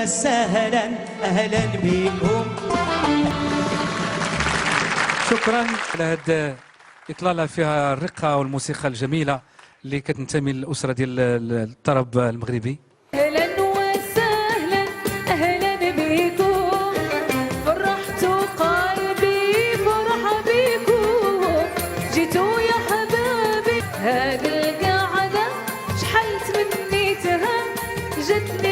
وسهلا أهلا بكم. شكرا على هذه إطلالة فيها الرقة والموسيقى الجميلة اللي كتنتمي للأسرة ديال الطرب المغربي. أهلا وسهلا أهلا بكم، فرحتوا قلبي فرح بكم، جيتوا يا حبابي هذه القعدة شحال تمنيتها جت